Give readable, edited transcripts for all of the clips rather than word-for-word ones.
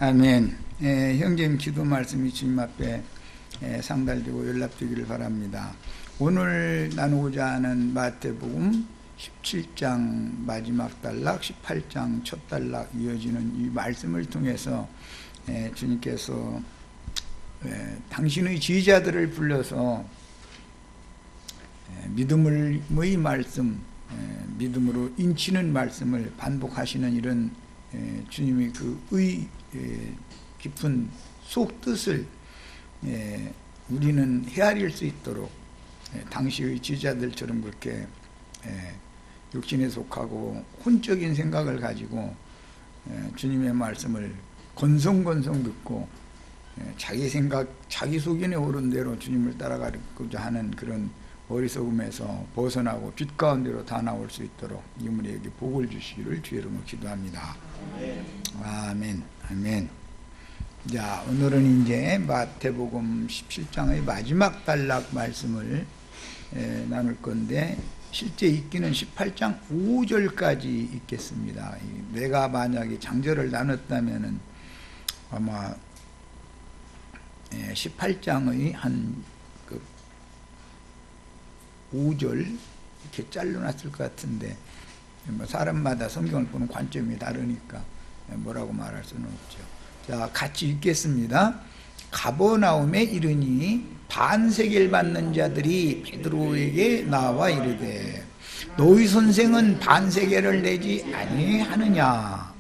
아멘. 형제님 기도 말씀이 주님 앞에 상달되고 연락되기를 바랍니다. 오늘 나누고자 하는 마태복음 17장 마지막 단락, 18장 첫 단락 이어지는 이 말씀을 통해서 주님께서 당신의 지휘자들을 불러서 믿음의 말씀, 믿음으로 인치는 말씀을 반복하시는 이런 주님의 그 깊은 속뜻을 우리는 헤아릴 수 있도록 당시의 지휘자들처럼 그렇게 육신에 속하고 혼적인 생각을 가지고 주님의 말씀을 건성건성 듣고 자기 생각, 자기 속인에 오른 대로 주님을 따라가고자 하는 그런 어리석음에서 벗어나고 빛 가운데로 다 나올 수 있도록 이분에게 복을 주시기를 주의 이름으로 기도합니다. 아멘. 아멘. 자, 오늘은 이제 마태복음 17장의 마지막 단락 말씀을 나눌 건데, 실제 읽기는 18장 5절까지 읽겠습니다. 내가 만약에 장절을 나눴다면은 아마 18장의 한 5절 이렇게 잘라놨을 것 같은데, 뭐 사람마다 성경을 보는 관점이 다르니까 뭐라고 말할 수는 없죠. 자, 같이 읽겠습니다. 가버나움에 이르니 반세겔 받는 자들이 베드로에게 나와 이르되, 너희 선생은 반세겔을 내지 아니하느냐?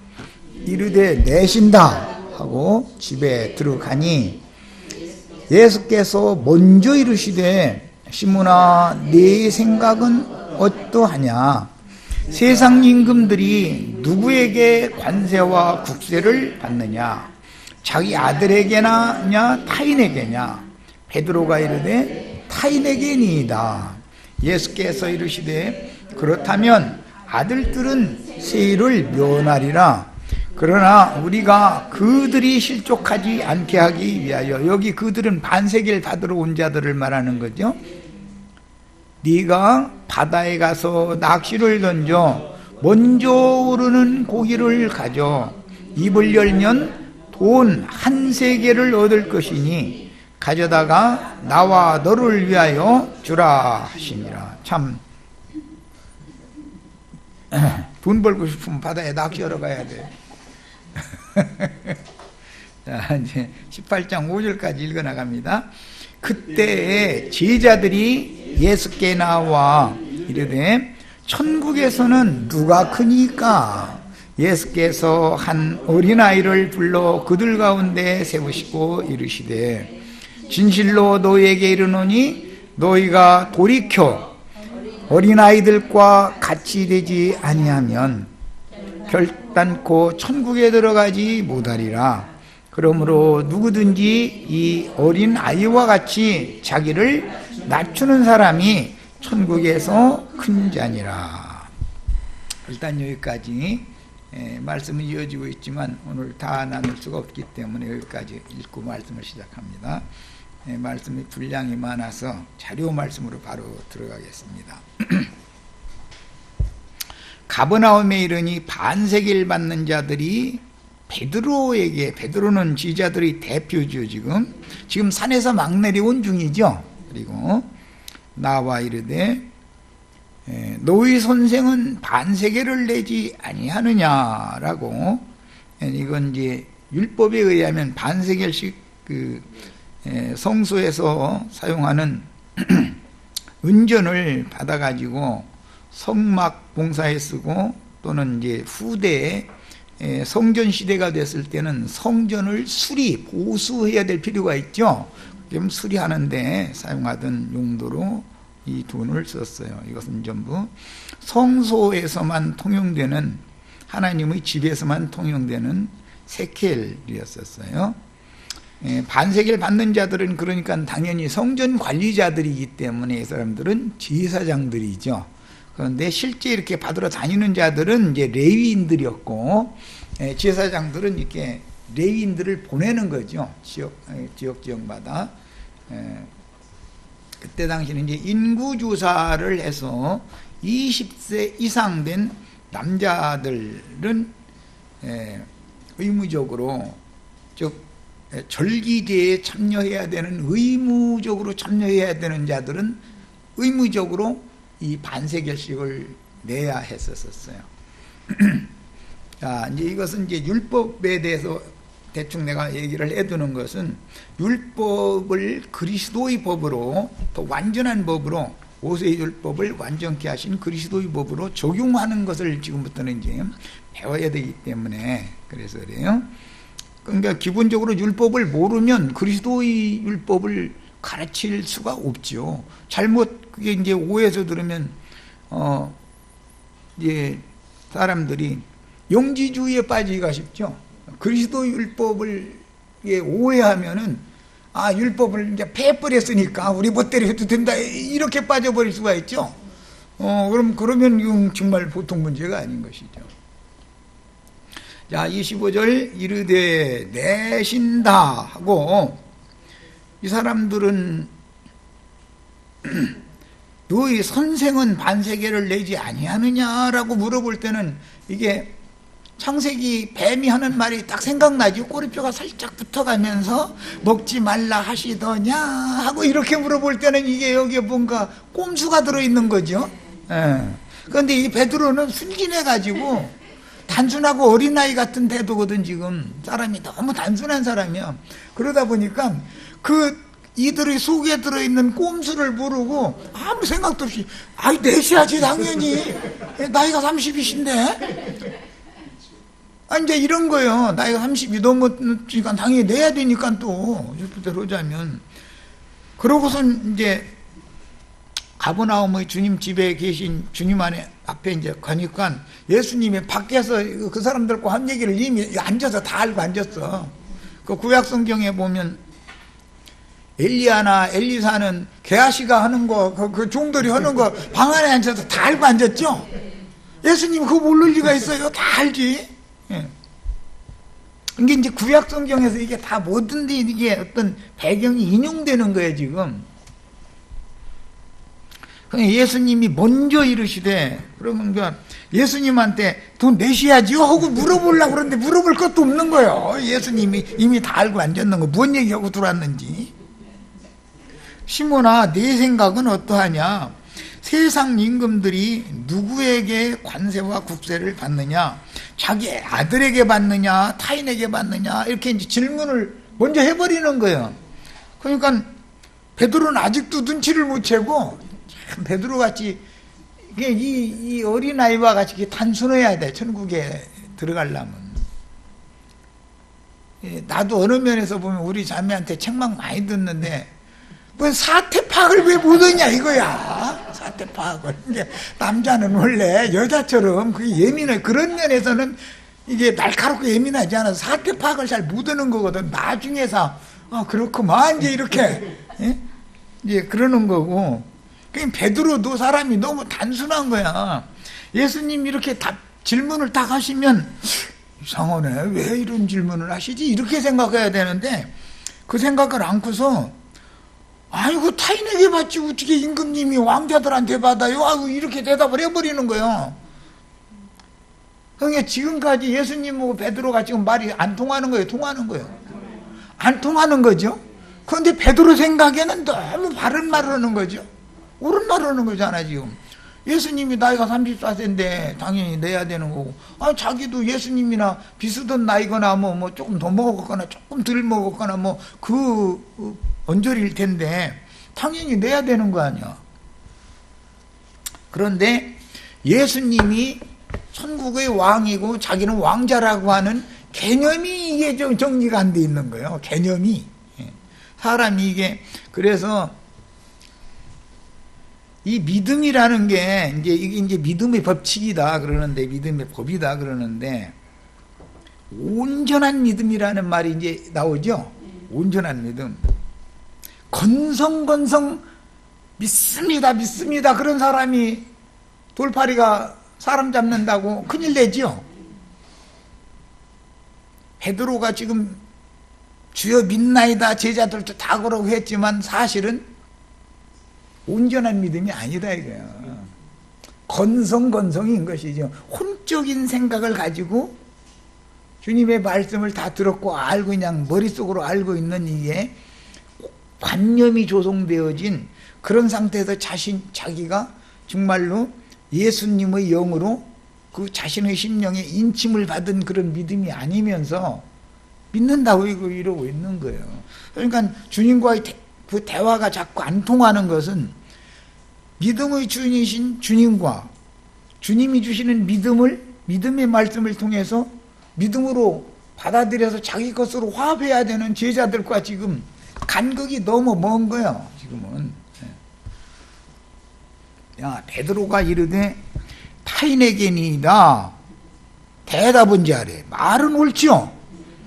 이르되 내신다 하고 집에 들어가니, 예수께서 먼저 이르시되, 시몬아, 네 생각은 어떠하냐? 세상 임금들이 누구에게 관세와 국세를 받느냐? 자기 아들에게나 타인에게냐? 베드로가 이르되 타인에게니이다. 예수께서 이르시되, 그렇다면 아들들은 세일을 면하리라. 그러나 우리가 그들이 실족하지 않게 하기 위하여, 여기 그들은 반세겔 받으러 온 자들을 말하는 거죠. 네가 바다에 가서 낚시를 던져 먼저 오르는 고기를 가져 입을 열면 돈 1세겔을 얻을 것이니 가져다가 나와 너를 위하여 주라 하시니라. 참, 돈 벌고 싶으면 바다에 낚시하러 가야 돼. 자, 이제 18장 5절까지 읽어 나갑니다. 그때 제자들이 예수께 나와 이르되, 천국에서는 누가 크니까? 예수께서 한 어린아이를 불러 그들 가운데 세우시고 이르시되, 진실로 너희에게 이르노니 너희가 돌이켜 어린아이들과 같이 되지 아니하면 결단코 천국에 들어가지 못하리라. 그러므로 누구든지 이 어린 아이와 같이 자기를 낮추는 사람이 천국에서 큰 자니라. 일단 여기까지 말씀은 이어지고 있지만 오늘 다 나눌 수가 없기 때문에 여기까지 읽고 말씀을 시작합니다. 말씀이 분량이 많아서 자료 말씀으로 바로 들어가겠습니다. 가버나움에 이르니 반세겔 받는 자들이 베드로에게, 베드로는 지자들의 대표죠. 지금 산에서 막 내려온 중이죠. 그리고 나와 이르되, 너희 선생은 반세겔을 내지 아니하느냐라고. 이건 이제 율법에 의하면 반세겔씩 성소에서 사용하는 은전을 받아가지고 성막 봉사에 쓰고, 또는 이제 후대에 성전 시대가 됐을 때는 성전을 보수해야 될 필요가 있죠. 그럼 수리하는데 사용하던 용도로 이 돈을 썼어요. 이것은 전부 성소에서만 통용되는, 하나님의 집에서만 통용되는 세켈이었었어요. 반세겔 받는 자들은 그러니까 당연히 성전 관리자들이기 때문에 이 사람들은 제사장들이죠. 그런데 실제 이렇게 받으러 다니는 자들은 이제 레위인들이었고, 제사장들은 이렇게 레위인들을 보내는 거죠. 지역마다. 그때 당시는 이제 인구조사를 해서 20세 이상 된 남자들은 의무적으로, 즉 절기제에 참여해야 되는, 의무적으로 참여해야 되는 자들은 의무적으로 이 반세결식을 내야 했었어요. 자, 이제 이것은 이제 율법에 대해서 대충 내가 얘기를 해두는 것은, 율법을 그리스도의 법으로, 또 완전한 법으로, 모세의 율법을 완전케 하신 그리스도의 법으로 적용하는 것을 지금부터는 이제 배워야 되기 때문에 그래서 그래요. 그러니까 기본적으로 율법을 모르면 그리스도의 율법을 가르칠 수가 없죠. 잘못 그게 이제 오해해서 들으면 이제 사람들이 영지주의에 빠지기가 쉽죠. 그리스도 율법을 오해하면은, 아, 율법을 이제 패버렸으니까 우리 멋대로 해도 된다, 이렇게 빠져버릴 수가 있죠. 그러면 이건 정말 보통 문제가 아닌 것이죠. 자, 25절 이르되 내신다 하고, 이 사람들은 너희 선생은 반세계를 내지 아니하느냐라고 물어볼 때는, 이게 창세기 뱀이 하는 말이 딱 생각나지. 꼬리뼈가 살짝 붙어가면서 먹지 말라 하시더냐 하고 이렇게 물어볼 때는 이게 여기에 뭔가 꼼수가 들어있는 거죠. 그런데 이 베드로는 순진해가지고 단순하고 어린아이 같은 태도거든. 지금 사람이 너무 단순한 사람이야. 그러다 보니까 이들의 속에 들어있는 꼼수를 모르고 아무 생각도 없이, 아이 내셔야지 당연히, 나이가 30이신데 이제 이런 거예요. 나이가 30이 넘었으니까 당연히 내야 되니까, 또 율법대로 하자면. 그러고선 이제 가버나움의 주님 집에 계신 주님 앞에 이제 가니까 예수님이 밖에서 그 사람들과 한 얘기를 이미 앉아서 다 알고 앉았어. 그 구약 성경에 보면 엘리야나 엘리사는 게하시가 하는 거, 그 종들이 하는 거 방 안에 앉아서 다 알고 앉았죠. 예수님 그거 모를 리가 있어요? 다 알지. 이게 이제 구약 성경에서 이게 다 뭐든지 이게 어떤 배경이 인용되는 거예요, 지금. 예수님이 먼저 이르시되, 그러면 예수님한테 돈 내셔야지요 하고 물어보려고 그러는데 물어볼 것도 없는 거예요. 예수님이 이미 다 알고 앉았는 거, 뭔 얘기하고 들어왔는지. 시몬아, 네 생각은 어떠하냐? 세상 임금들이 누구에게 관세와 국세를 받느냐? 자기 아들에게 받느냐, 타인에게 받느냐, 이렇게 이제 질문을 먼저 해버리는 거예요. 그러니까 베드로는 아직도 눈치를 못 채고, 참 베드로 같이 이 어린아이와 같이 단순해야 돼, 천국에 들어가려면. 나도 어느 면에서 보면 우리 자매한테 책망 많이 듣는데, 뭐 사태 파악을 왜 못하냐 이거야. 사태 파악을. 이제 남자는 원래 여자처럼 그게 예민해. 그런 면에서는 이게 날카롭고 예민하지 않아서 사태 파악을 잘 못하는 거거든. 나중에서 그렇구만 이제 이렇게 이제 그러는 거고. 그러니까 베드로도 사람이 너무 단순한 거야. 예수님 이렇게 질문을 딱 하시면, 이상하네, 왜 이런 질문을 하시지, 이렇게 생각해야 되는데 그 생각을 않고서, 아이고 타인에게 받지 어떻게 임금님이 왕자들한테 받아요? 아이고 이렇게 대답을 해버리는 거예요. 그러니까 지금까지 예수님하고 베드로가 지금 말이 안 통하는 거예요? 통하는 거예요? 안 통하는 거죠. 그런데 베드로 생각에는 너무 바른 말을 하는 거죠. 옳은 말을 하는 거잖아. 지금 예수님이 나이가 34세인데 당연히 내야 되는 거고, 자기도 예수님이나 비슷한 나이거나 뭐 조금 더 먹었거나 조금 덜 먹었거나 뭐 언저리일 텐데 당연히 내야 되는 거 아니야. 그런데 예수님이 천국의 왕이고 자기는 왕자라고 하는 개념이 이게 좀 정리가 안 돼 있는 거예요. 개념이. 사람이 이게, 그래서 이 믿음이라는 게 이게 이제 믿음의 법칙이다 그러는데, 믿음의 법이다 그러는데, 온전한 믿음이라는 말이 이제 나오죠. 온전한 믿음. 건성건성 믿습니다 그런 사람이 돌팔이가 사람 잡는다고 큰일 내죠. 베드로가 지금 주여 믿나이다 제자들도 다 그러고 했지만 사실은 온전한 믿음이 아니다 이거야. 건성건성인 것이죠. 혼적인 생각을 가지고 주님의 말씀을 다 들었고 알고 그냥 머릿속으로 알고 있는 이게 관념이 조성되어진 그런 상태에서 자기가 정말로 예수님의 영으로 그 자신의 심령에 인침을 받은 그런 믿음이 아니면서 믿는다고 이러고 있는 거예요. 그러니까 주님과의 그 대화가 자꾸 안 통하는 것은 믿음의 주인이신 주님과 주님이 주시는 믿음의 말씀을 통해서 믿음으로 받아들여서 자기 것으로 화합해야 되는 제자들과 지금 간극이 너무 먼 거예요. 지금은. 야, 베드로가 이르되 타인에게니이다. 대답은 잘해. 말은 옳지요.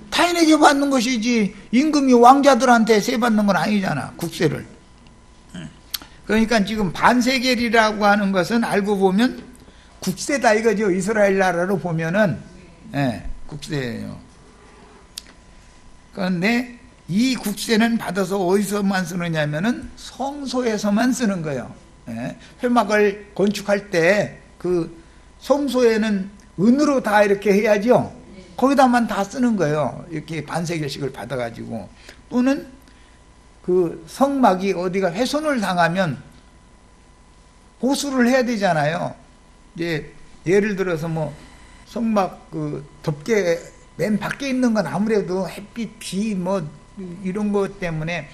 타인에게 받는 것이지 임금이 왕자들한테 세 받는 건 아니잖아. 국세를. 그러니까 지금 반세겔이라고 하는 것은 알고 보면 국세다 이거죠. 이스라엘 나라로 보면은 국세예요. 그런데 이 국세는 받아서 어디서만 쓰느냐면은 성소에서만 쓰는 거예요. 회막을 건축할 때 그 성소에는 은으로 다 이렇게 해야죠. 거기다만 다 쓰는 거예요. 이렇게 반세겔씩을 받아가지고. 또는 그 성막이 어디가 훼손을 당하면 보수를 해야 되잖아요. 이제 예를 들어서 뭐 성막 그 덮개 맨 밖에 있는 건 아무래도 햇빛, 비 뭐 이런 것 때문에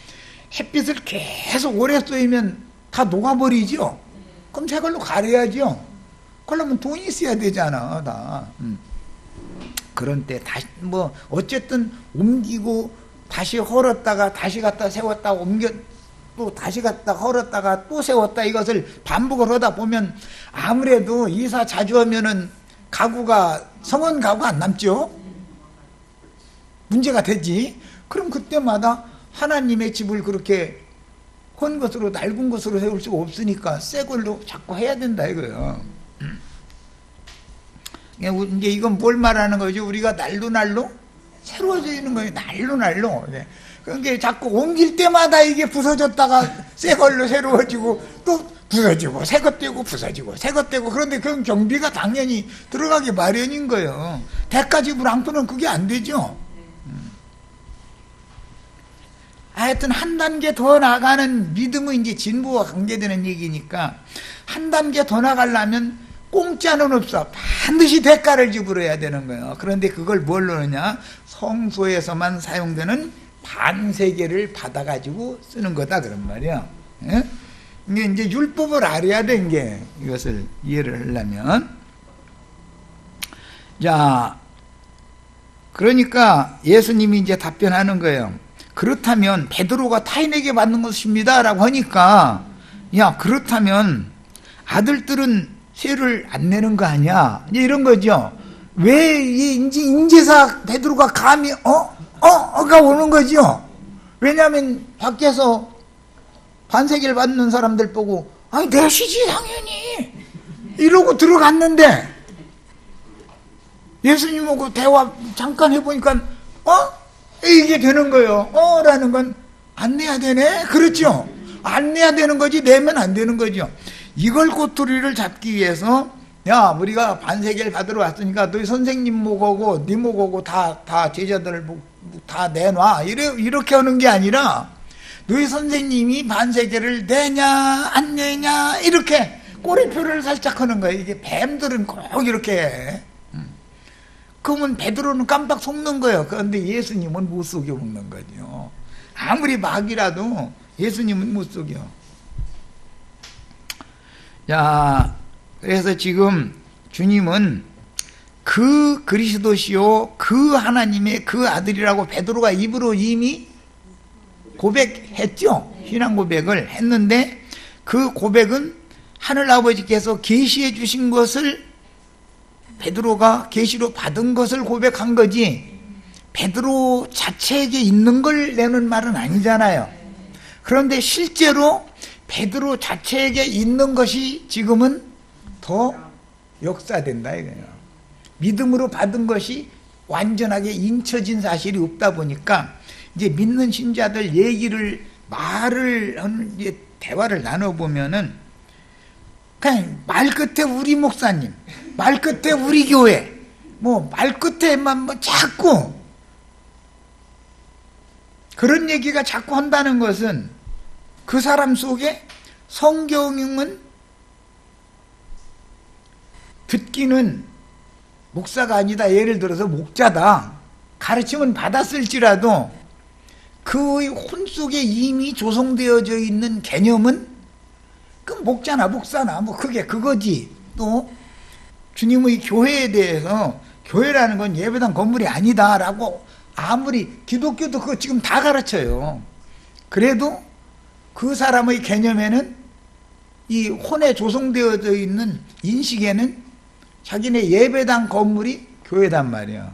햇빛을 계속 오래 쏘이면 다 녹아버리죠. 그럼 새 걸로 가려야죠. 그러려면 돈이 있어야 되잖아, 다. 그런 때 다시 뭐 어쨌든 옮기고 다시 헐었다가 다시 갖다 세웠다가 옮겨 또 다시 갖다 헐었다가 또 세웠다 이것을 반복을 하다 보면 아무래도 이사 자주 하면은 가구가 성원 가구 안 남죠. 문제가 되지. 그럼 그때마다 하나님의 집을 그렇게 헌 것으로 낡은 것으로 세울 수가 없으니까 새 걸로 자꾸 해야 된다 이거예요. 이제 이건 뭘 말하는 거죠? 우리가 날로 새로워져 있는 거예요. 날로. 그러니까 자꾸 옮길 때마다 이게 부서졌다가 새 걸로 새로워지고 또 부서지고 새 것 되고 부서지고 새 것 되고 그런데 그건 경비가 당연히 들어가기 마련인 거예요. 대가 지불 않고는 그게 안 되죠. 하여튼 한 단계 더 나가는 믿음은 이제 진보와 관계되는 얘기니까 한 단계 더 나가려면 공짜는 없어. 반드시 대가를 지불해야 되는 거예요. 그런데 그걸 뭘로 하느냐? 성소에서만 사용되는 반세겔을 받아가지고 쓰는 거다 그런 말이야. 예? 이게 이제 율법을 알아야 되는 게 이것을 이해를 하려면. 자, 그러니까 예수님이 이제 답변하는 거예요. 그렇다면 베드로가 타인에게 받는 것입니다 라고 하니까 야, 그렇다면 아들들은 세를 안 내는 거 아니야? 이제 이런 거죠. 왜 인제사 베드로가 감히 가 오는 거죠. 왜냐하면 밖에서 반세겔 받는 사람들 보고 아니 내시지 당연히 이러고 들어갔는데 예수님하고 대화 잠깐 해보니까 이게 되는 거예요. 라는 건 안 내야 되네. 그렇죠. 안 내야 되는 거지 내면 안 되는 거죠. 이걸 꼬투리를 잡기 위해서 야 우리가 반세겔 받으러 왔으니까 너희 선생님 목하고 네 목하고 다 제자들 다 내놔 이렇게 하는 게 아니라 너희 선생님이 반세겔을 내냐 안 내냐 이렇게 꼬리표를 살짝 하는 거예요. 이게 뱀들은 꼭 이렇게 해. 그러면 베드로는 깜빡 속는 거예요. 그런데 예수님은 못 속여 먹는 거죠. 아무리 막이라도 예수님은 못 속여. 자, 그래서 지금 주님은 그 그리스도시요 그 하나님의 그 아들이라고 베드로가 입으로 이미 고백했죠. 신앙 고백을 했는데 그 고백은 하늘아버지께서 계시해 주신 것을 베드로가 계시로 받은 것을 고백한 거지 베드로 자체에게 있는 걸 내는 말은 아니잖아요. 그런데 실제로 베드로 자체에게 있는 것이 지금은 더 역사된다 이거예요. 믿음으로 받은 것이 완전하게 인쳐진 사실이 없다 보니까 이제 믿는 신자들 얘기를 이제 대화를 나눠보면은 그냥 말 끝에 우리 목사님, 말 끝에 우리 교회, 뭐 말끝에만 뭐 자꾸 그런 얘기가 자꾸 한다는 것은 그 사람 속에 성경은 듣기는 목사가 아니다, 예를 들어서 목자다, 가르침은 받았을지라도 그 혼 속에 이미 조성되어져 있는 개념은 그 목자나 목사나 뭐 그게 그거지. 또 주님의 교회에 대해서 교회라는 건 예배당 건물이 아니다라고 아무리 기독교도 그거 지금 다 가르쳐요. 그래도 그 사람의 개념에는 이 혼에 조성되어져 있는 인식에는 자기네 예배당 건물이 교회단 말이야.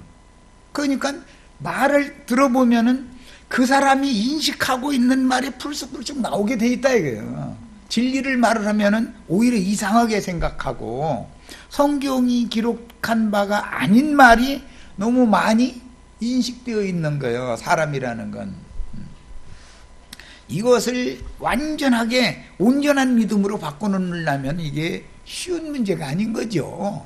그러니까 말을 들어보면은 그 사람이 인식하고 있는 말이 풀쑥풀쑥 나오게 돼 있다 이거예요. 진리를 말을 하면은 오히려 이상하게 생각하고 성경이 기록한 바가 아닌 말이 너무 많이 인식되어 있는 거예요. 사람이라는 건. 이것을 완전하게 온전한 믿음으로 바꿔놓으려면 이게 쉬운 문제가 아닌 거죠.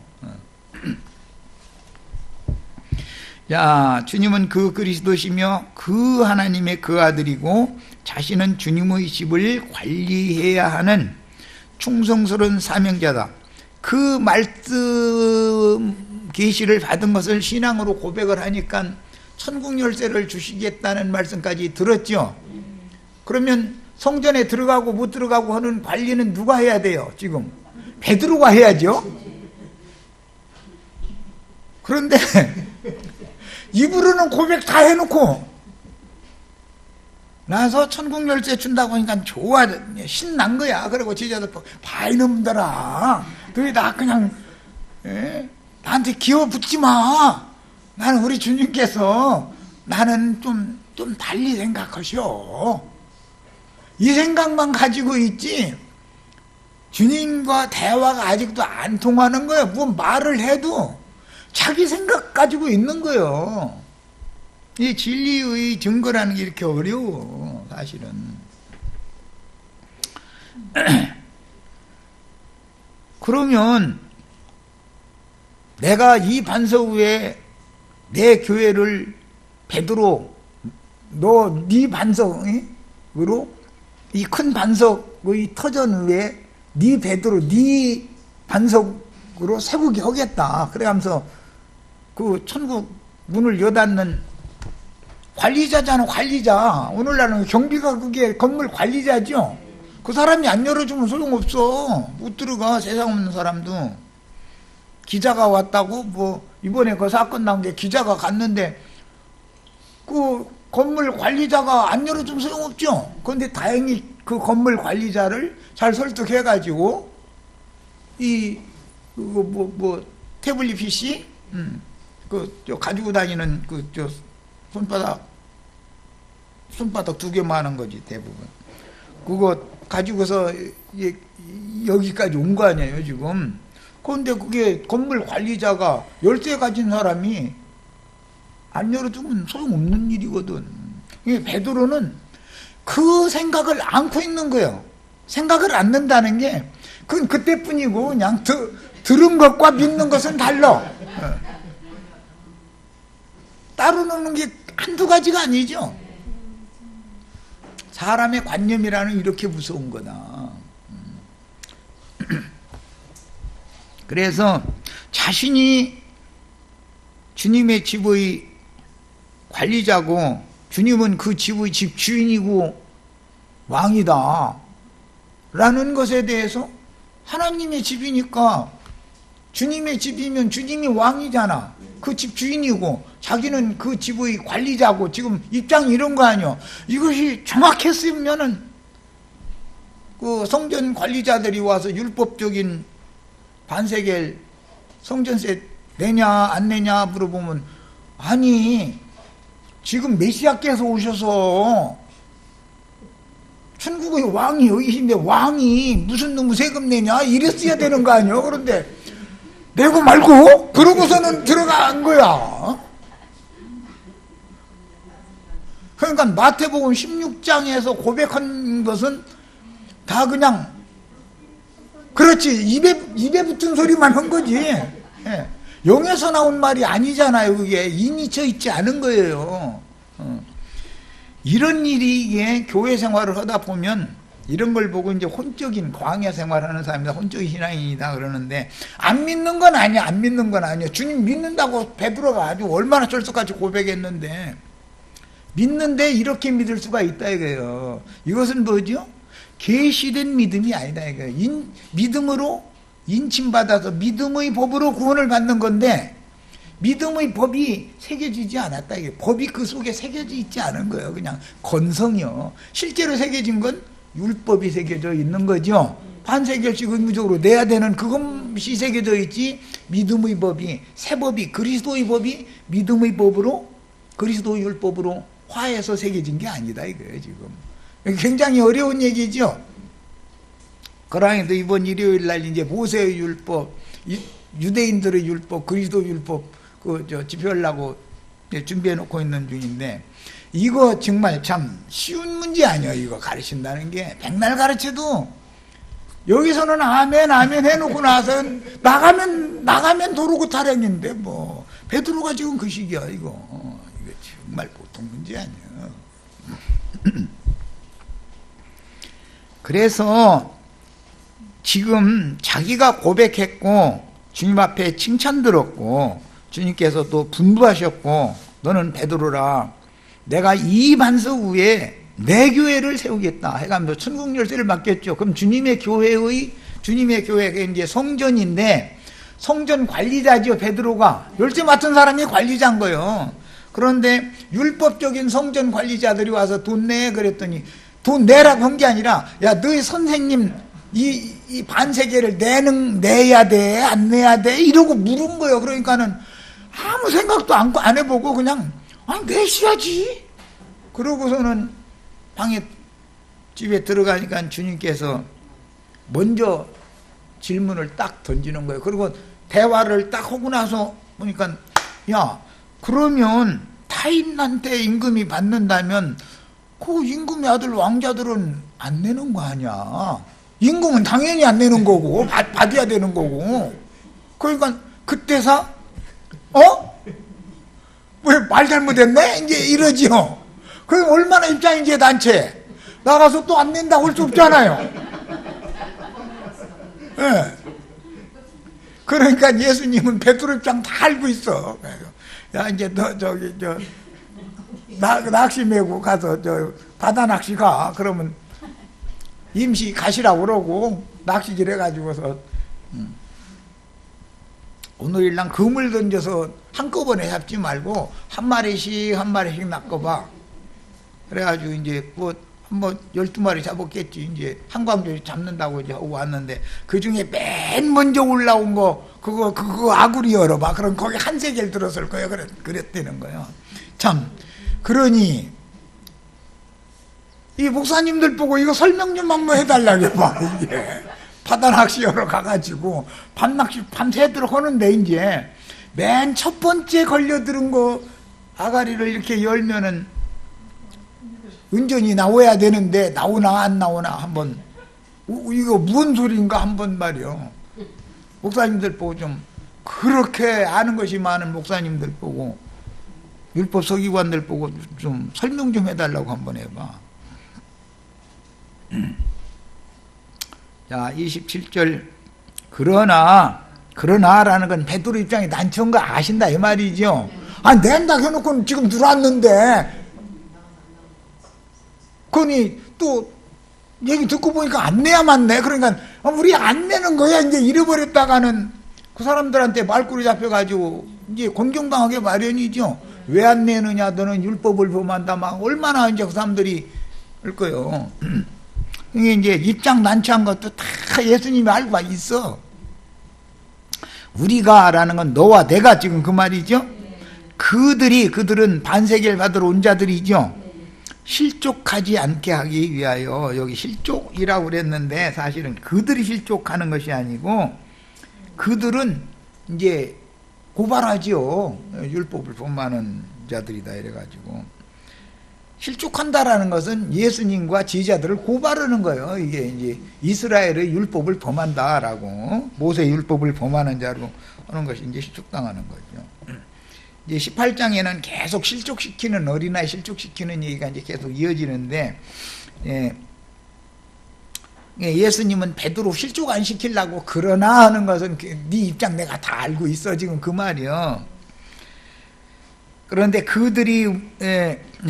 자, 주님은 그 그리스도시며 그 하나님의 그 아들이고 자신은 주님의 집을 관리해야 하는 충성스러운 사명자다. 그 말씀 계시를 받은 것을 신앙으로 고백을 하니까 천국 열쇠를 주시겠다는 말씀까지 들었죠. 그러면 성전에 들어가고 못 들어가고 하는 관리는 누가 해야 돼요? 지금 베드로가 해야죠. 그런데 입으로는 고백 다 해놓고 나서 천국 열쇠 준다고 하니까 좋아, 신난 거야. 그리고 제자들 봐 이놈들아, 너희 나 그냥 나한테 기어 붙지 마. 나는 우리 주님께서 나는 좀 달리 생각하시오. 이 생각만 가지고 있지 주님과 대화가 아직도 안 통하는 거예요. 뭐 말을 해도 자기 생각 가지고 있는 거예요. 이 진리의 증거라는 게 이렇게 어려워 사실은. 그러면 내가 이 반석 위에 내 교회를 베드로 너 네 반석으로 이 큰 반석의 터전 위에 네 베드로 네 반석으로 세우게 하겠다. 그래가면서 그 천국 문을 여닫는 관리자잖아. 관리자. 오늘날은 경비가 그게 건물 관리자죠. 그 사람이 안 열어주면 소용없어. 못 들어가. 세상 없는 사람도. 기자가 왔다고 뭐 이번에 그 사건 난 게 기자가 갔는데 그 건물 관리자가 안 열어주면 소용없죠. 그런데 다행히 그 건물 관리자를 잘 설득해가지고 태블릿 PC 저 가지고 다니는 저 손바닥 2개만 하는 거지 대부분. 그거 가지고서 여기까지 온 거 아니에요 지금. 그런데 그게 건물 관리자가 열쇠 가진 사람이 안 열어주면 소용없는 일이거든. 베드로는 그 생각을 안고 있는 거예요. 생각을 안는다는 게 그건 그때뿐이고 그냥 들은 것과 믿는 것은 달라. 따로 노는 게 한두 가지가 아니죠. 사람의 관념이라는 이렇게 무서운 거다. 그래서 자신이 주님의 집의 관리자고 주님은 그 집의 집주인이고 왕이다 라는 것에 대해서 하나님의 집이니까 주님의 집이면 주님이 왕이잖아. 그 집 주인이고 자기는 그 집의 관리자고 지금 입장이 이런 거 아니야. 이것이 정확했으면은 그 성전 관리자들이 와서 율법적인 반세겔 성전세 내냐 안 내냐 물어보면 아니 지금 메시아께서 오셔서 천국의 왕이 여기신데 왕이 무슨 놈의 세금 내냐 이랬어야 되는 거 아니야. 그런데 내고 말고 그러고서는 들어간 거야. 그러니까 마태복음 16장에서 고백한 것은 다 그냥 그렇지 입에 붙은 소리만 한 거지. 영에서 나온 말이 아니잖아요. 그게 인이 쳐 있지 않은 거예요. 이런 일이 이게 교회 생활을 하다 보면 이런 걸 보고 이제 혼적인 광야 생활하는 사람이다, 혼적인 신앙인이다 그러는데, 안 믿는 건 아니야. 안 믿는 건 아니야. 주님 믿는다고 베드로가 아주 얼마나 철석같이 고백했는데, 믿는데 이렇게 믿을 수가 있다 이거예요. 이것은 뭐죠? 계시된 믿음이 아니다 이거예요. 믿음으로 인침받아서 믿음의 법으로 구원을 받는 건데, 믿음의 법이 새겨지지 않았다. 이게 법이 그 속에 새겨져 있지 않은 거예요. 그냥 건성이요. 실제로 새겨진 건 율법이 새겨져 있는 거죠. 반세결식 의무적으로 내야 되는 그것이 새겨져 있지, 믿음의 법이, 새 법이, 그리스도의 법이 믿음의 법으로, 그리스도의 율법으로 화해서 새겨진 게 아니다 이거예요. 지금 굉장히 어려운 얘기죠. 그러니까 이번 일요일 날 이제 모세의 율법, 유대인들의 율법, 그리스도 율법 집필하려고 준비해 놓고 있는 중인데, 이거 정말 참 쉬운 문제 아니에요. 이거 가르친다는 게 백날 가르쳐도 여기서는 아멘 아멘 해놓고 나서 나가면 도루고 타령인데 뭐 베드로가 지금 그 시기야. 이거 정말 보통 문제 아니에요. 그래서 지금 자기가 고백했고 주님 앞에 칭찬 들었고 주님께서 또 분부하셨고, 너는 베드로라, 내가 이 반석 위에 내 교회를 세우겠다 해가면서 천국 열쇠를 맡겼죠. 그럼 주님의 교회가 이제 성전인데, 성전 관리자죠. 베드로가 열쇠 맡은 사람이 관리자인 거예요. 그런데 율법적인 성전 관리자들이 와서 돈 내 그랬더니, 돈 내라고 한 게 아니라, 야 너희 선생님 이 반세계를 내야 돼 안 내야 돼 이러고 물은 거예요. 그러니까는 아무 생각도 안 해보고 그냥 내셔야지. 그러고서는 집에 들어가니까 주님께서 먼저 질문을 딱 던지는 거예요. 그리고 대화를 딱 하고 나서 보니까, 야 그러면 타인한테 임금이 받는다면 그 임금의 아들 왕자들은 안 내는 거 아니야. 임금은 당연히 안 내는 거고 받아야 되는 거고. 그러니까 그때서 왜 말 잘못했네? 이제 이러지요. 그럼 얼마나 입장인지 단체 나가서 또 안 낸다고 할 수 없잖아요. 네. 그러니까 예수님은 베드로 입장 다 알고 있어. 야 이제 너 낚시 메고 가서 바다 낚시 가. 그러면 임시 가시라고 그러고 낚시질 해가지고서 오늘일랑 금을 던져서 한꺼번에 잡지 말고 한 마리씩 낚아봐. 그래가지고 이제 한번 12마리 잡았겠지. 이제 한광조리 잡는다고 이제 하고 왔는데, 그 중에 맨 먼저 올라온 거 그거 아구리 열어봐. 그럼 거기 한 세겔 들었을 거예요. 그랬다는 거예요. 참, 그러니 이 목사님들 보고 이거 설명 좀 한번 해달라고 해봐. 이게 바다 낚시하러 가가지고 밤낚시 밤새도록 하는데, 이제 맨 첫 번째 걸려들은 거 아가리를 이렇게 열면은 은전이 나와야 되는데 나오나 안 나오나 한번, 이거 무슨 소리인가 한번 말이요. 목사님들 보고 좀, 그렇게 아는 것이 많은 목사님들 보고, 율법 서기관들 보고 좀 설명 좀 해달라고 한번 해봐. 자, 27절. 그러나라는 건 베드로 입장에 난처한 거 아신다 이 말이죠. 낸다 해놓고 지금 들어왔는데, 그러니 또 얘기 듣고 보니까 안 내야만 내. 그러니까 우리 안 내는 거야. 이제 잃어버렸다가는 그 사람들한테 말꼬리 잡혀가지고 이제 곤경당하게 마련이죠. 왜 안 내느냐, 너는 율법을 범한다, 막 얼마나 이제 그 사람들이 할 거예요. 이게 이제 입장 난처한 것도 다 예수님이 알고 있어. 우리가라는 건 너와 내가 지금 그 말이죠. 그들은 반세계를 받으러 온 자들이죠. 실족하지 않게 하기 위하여, 여기 실족이라고 그랬는데 사실은 그들이 실족하는 것이 아니고, 그들은 이제 고발하지요. 율법을 범하는 자들이다 이래가지고 실족한다라는 것은 예수님과 제자들을 고발하는 거예요. 이게 이제 이스라엘의 율법을 범한다라고, 모세의 율법을 범하는 자로 하는 것이 이제 실족당하는 거죠. 이제 18장에는 계속 실족시키는, 어린아이 실족시키는 얘기가 이제 계속 이어지는데, 예수님은 베드로 실족 안 시키려고 그러나 하는 것은 네 입장 내가 다 알고 있어 지금 그 말이요. 그런데 그들이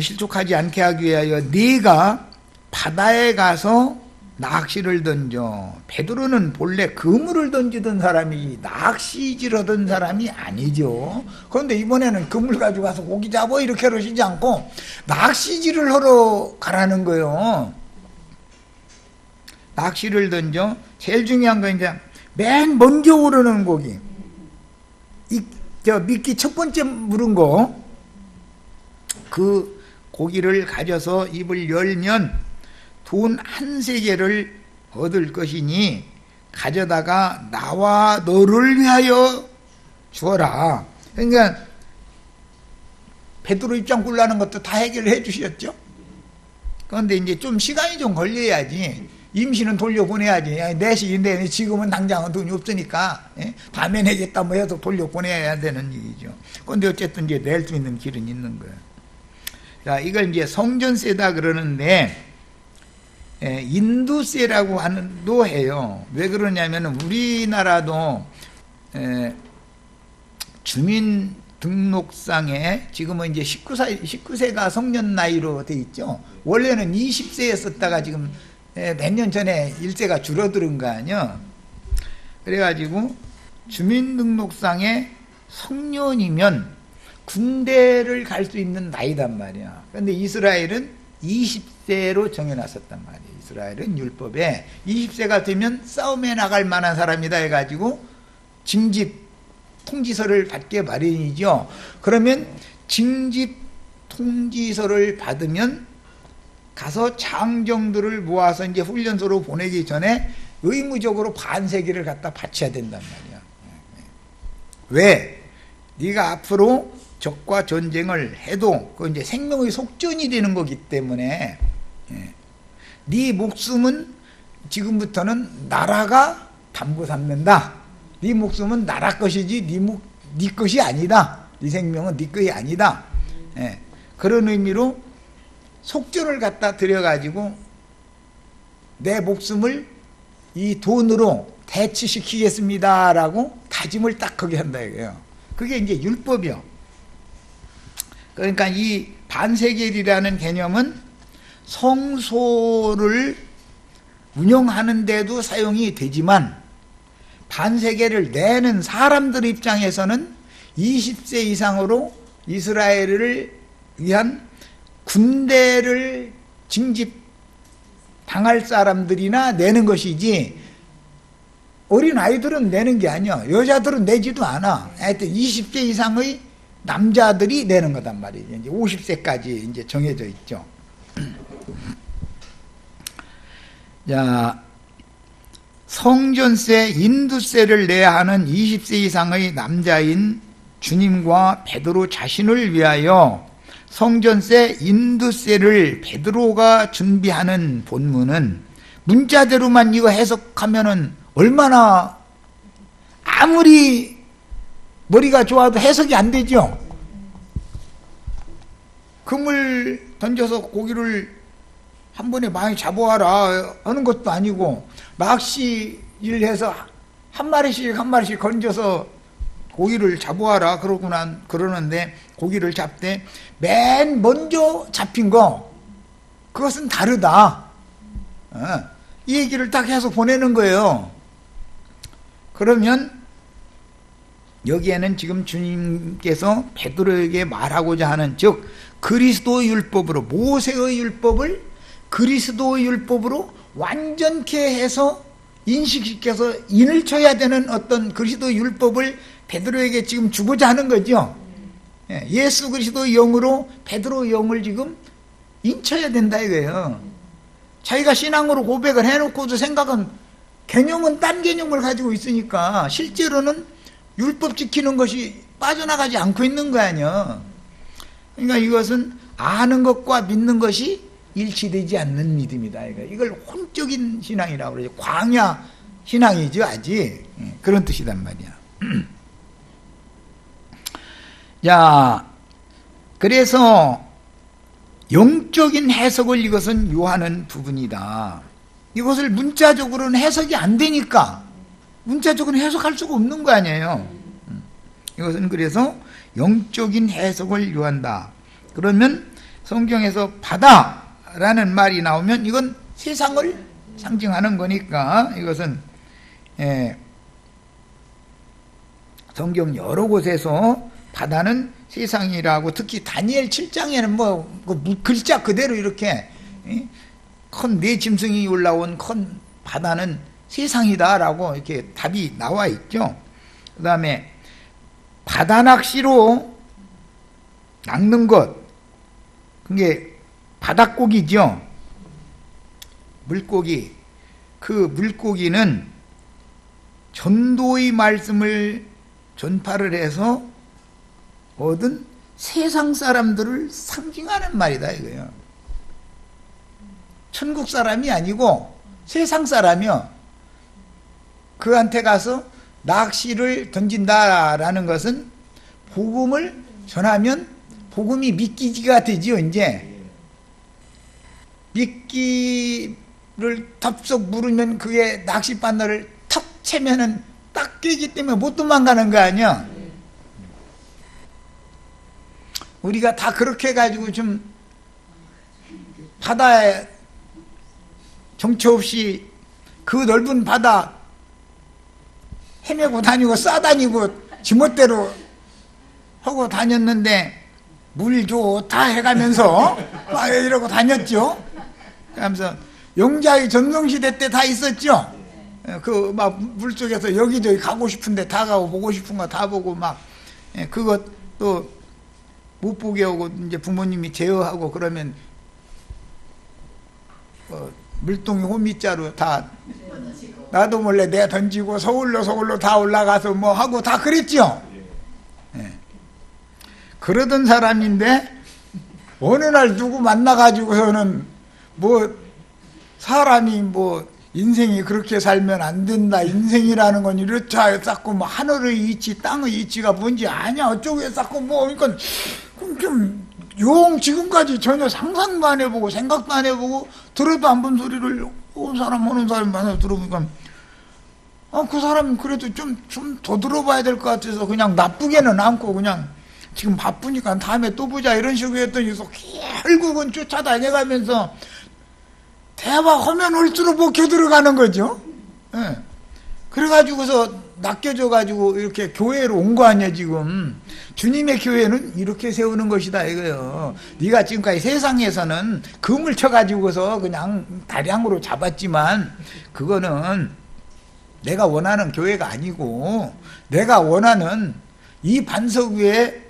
실족하지 않게 하기 위하여 네가 바다에 가서 낚시를 던져. 베드로는 본래 그물을 던지던 사람이 낚시질 하던 사람이 아니죠. 그런데 이번에는 그물 가지고 가서 고기 잡아 이렇게 그러시지 않고 낚시질을 하러 가라는 거예요. 낚시를 던져. 제일 중요한 건 이제 맨 먼저 오르는 고기, 미끼 첫 번째 물은 거, 그 고기를 가져서 입을 열면 돈 한 세겔을 얻을 것이니 가져다가 나와 너를 위하여 주어라. 그러니까 베드로 입장 굴라는 것도 다 해결해 주셨죠. 그런데 이제 좀 시간이 좀 걸려야지. 임시는 돌려보내야지. 내시인데 지금은 당장은 돈이 없으니까 다음에 내겠다 뭐 해서 돌려보내야 되는 얘기죠. 그런데 어쨌든 이제 낼 수 있는 길은 있는 거예요. 자, 이걸 이제 성전세다 그러는데, 인두세라고 하는도 해요. 왜 그러냐면 우리나라도 주민등록상에 지금은 이제 19세가 성년 나이로 돼 있죠. 원래는 20세였었다가 지금 몇 년 전에 일세가 줄어드는 거 아니야. 그래가지고 주민등록상에 성년이면 군대를 갈 수 있는 나이단 말이야. 그런데 이스라엘은 20세로 정해놨었단 말이야. 이스라엘은 율법에 20세가 되면 싸움에 나갈 만한 사람이다 해가지고 징집 통지서를 받게 마련이죠. 그러면 징집 통지서를 받으면 가서 장정들을 모아서 이제 훈련소로 보내기 전에 의무적으로 반세기를 갖다 바쳐야 된단 말이야. 왜? 네가 앞으로 적과 전쟁을 해도 그 이제 생명의 속전이 되는 거기 때문에 네 목숨은 지금부터는 나라가 담보 삼는다. 네 목숨은 나라 것이지 네 것이 아니다. 네 생명은 네 것이 아니다. 그런 의미로 속전을 갖다 들여가지고 내 목숨을 이 돈으로 대치시키겠습니다라고 다짐을 딱 하게 한다 이거예요. 그게 이제 율법이요. 그러니까 이 반세겔이라는 개념은 성소를 운영하는 데도 사용이 되지만 반세겔을 내는 사람들 입장에서는 20세 이상으로 이스라엘을 위한 군대를 징집 당할 사람들이나 내는 것이지 어린 아이들은 내는 게 아니야. 여자들은 내지도 않아. 하여튼 20세 이상의 남자들이 내는 거단 말이에요. 이제 50세까지 이제 정해져 있죠. 자, 성전세, 인두세를 내야 하는 20세 이상의 남자인 주님과 베드로 자신을 위하여 성전세, 인두세를 베드로가 준비하는 본문은 문자대로만 이거 해석하면은 얼마나 아무리 머리가 좋아도 해석이 안 되죠. 그물 던져서 고기를 한 번에 많이 잡아와라 하는 것도 아니고 낚시를 해서 한 마리씩 건져서 고기를 잡아와라 그러는데 고기를 잡되 맨 먼저 잡힌 거 그것은 다르다. 이 얘기를 딱 해서 보내는 거예요. 그러면 여기에는 지금 주님께서 베드로에게 말하고자 하는 즉 그리스도의 율법으로 모세의 율법을 그리스도의 율법으로 완전케 해서 인식시켜서 인을 쳐야 되는 어떤 그리스도의 율법을 베드로에게 지금 주고자 하는 거죠. 예수 그리스도의 영으로 베드로의 영을 지금 인쳐야 된다 이거예요. 자기가 신앙으로 고백을 해놓고도 생각은 개념은 딴 개념을 가지고 있으니까 실제로는 율법 지키는 것이 빠져나가지 않고 있는 거 아니야. 그러니까 이것은 아는 것과 믿는 것이 일치되지 않는 믿음이다. 이걸 혼적인 신앙이라고 그러죠. 광야 신앙이죠, 아직. 그런 뜻이란 말이야. 자, 그래서 영적인 해석을 이것은 요하는 부분이다. 이것을 문자적으로는 해석이 안 되니까 문자적으로는 해석할 수가 없는 거 아니에요. 이것은 그래서 영적인 해석을 요한다. 그러면 성경에서 바다라는 말이 나오면 이건 세상을 상징하는 거니까 이것은 성경 여러 곳에서 바다는 세상이라고, 특히 다니엘 7장에는 뭐 글자 그대로 이렇게 큰 네 짐승이 올라온 큰 바다는 세상이다라고 이렇게 답이 나와 있죠. 그 다음에 바다 낚시로 낚는 것, 그게 바닷고기죠. 물고기. 그 물고기는 전도의 말씀을 전파를 해서 얻은 세상 사람들을 상징하는 말이다 이거예요. 천국 사람이 아니고 세상 사람이요. 그한테 가서 낚시를 던진다라는 것은 복음을 전하면 복음이 미끼가 되지요. 이제 미끼를 덥석 물으면 그게 낚싯바늘을 턱 채면은 딱 끼기 때문에 못 도망가는 거 아니야. 우리가 다 그렇게 해가지고 좀 바다에 정처 없이 그 넓은 바다 헤매고 다니고 싸다니고 지멋대로 하고 다녔는데 물 좋다 해가면서 막 이러고 다녔죠. 그러면서 영자의 전성시대 때 다 있었죠. 그 막 물속에서 여기저기 가고 싶은데 다 가고 보고 싶은 거 다 보고 막 그것 또 못 보게 하고 이제 부모님이 제어하고 그러면 물동이 호미자루 다 나도 몰래 내가 던지고 서울로 다 올라가서 뭐 하고 다 그랬죠. 그러던 사람인데 어느 날 누구 만나가지고서는 뭐 사람이 뭐 인생이 그렇게 살면 안 된다, 인생이라는 건 이렇다 쌓고 뭐 하늘의 이치 땅의 이치가 뭔지 아냐 어쩌고 쌓고 뭐 그러니까 좀 용 지금까지 전혀 상상도 안 해보고 생각도 안 해보고 들어도 안 본 소리를 오는 사람 만나서 들어보니까 그 사람은 그래도 좀 더 들어봐야 될 것 같아서 그냥 나쁘게는 않고 그냥 지금 바쁘니까 다음에 또 보자 이런 식으로 했더니 결국은 쫓아다녀가면서 대화하면 할수록 먹혀 들어가는 거죠. 그래가지고서 낚여져가지고 이렇게 교회로 온 거 아니야 지금. 주님의 교회는 이렇게 세우는 것이다 이거요. 네가 지금까지 세상에서는 금을 쳐가지고서 그냥 다량으로 잡았지만 그거는 내가 원하는 교회가 아니고 내가 원하는 이 반석 위에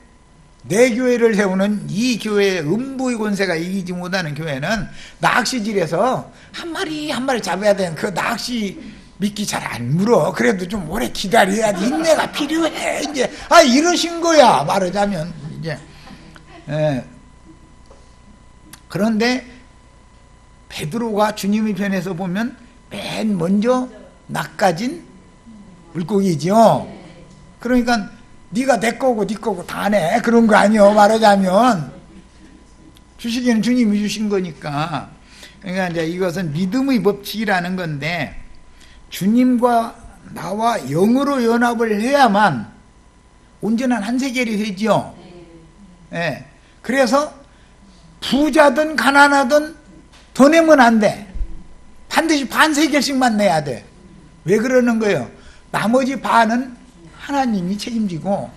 내 교회를 세우는 이 교회의 음부의 권세가 이기지 못하는 교회는 낚시질에서 한 마리 한 마리 잡아야 되는 그 낚시 미끼 잘 안 물어. 그래도 좀 오래 기다려야 돼. 인내가 필요해. 이제 이러신 거야 말하자면 이제. 그런데 베드로가 주님의 편에서 보면 맨 먼저 낚아진 물고기죠. 그러니까 네가 내 거고 네 거고 다 내 그런 거 아니요 말하자면 주시기는 주님이 주신 거니까. 그러니까 이제 이것은 믿음의 법칙이라는 건데 주님과 나와 영으로 연합을 해야만 온전한 한 세겔이 되지요. 그래서 부자든 가난하든 더 내면 안 돼. 반드시 반 세겔씩만 내야 돼. 왜 그러는 거예요? 나머지 반은 하나님이 책임지고